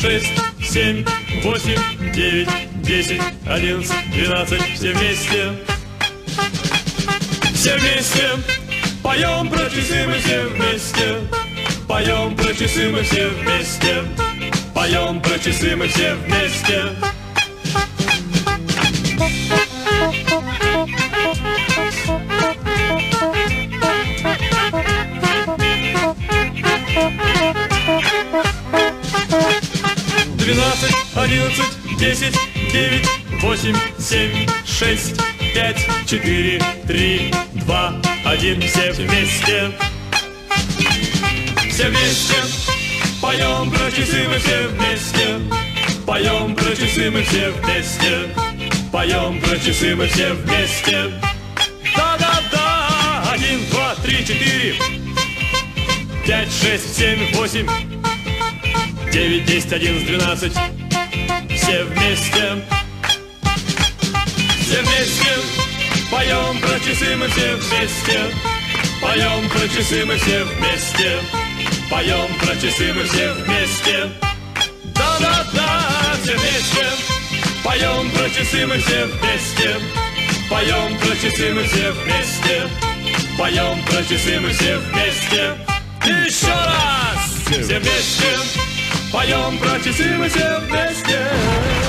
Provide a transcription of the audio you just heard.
6, 7, 8, 9, 10, 11, 12. Все вместе. Все вместе. Поем про часы мы все вместе. Поем про часы мы все вместе. Поем про часы мы все вместе. Двенадцать, 11, 10, 9, 8, 7, 6, 5, 4, 3, 2, 1. Все вместе. Все вместе. Поем про часы мы все вместе. Поем про часы мы все вместе. Поем про часы мы все вместе. Да-да-да. 1, 2, 3, 4, 5, 6, 7, 8, 9, 10, 11, 12. Все вместе. Все вместе. Поем про часы мы все вместе. Поем про часы мы все вместе. Поем про часы мы все вместе. Да-да-да. Все вместе. Поем про часы мы все вместе. Поем про часы мы все вместе. Поем про часы мы все вместе. Еще раз. Все вместе. Поем про часы мы все вместе.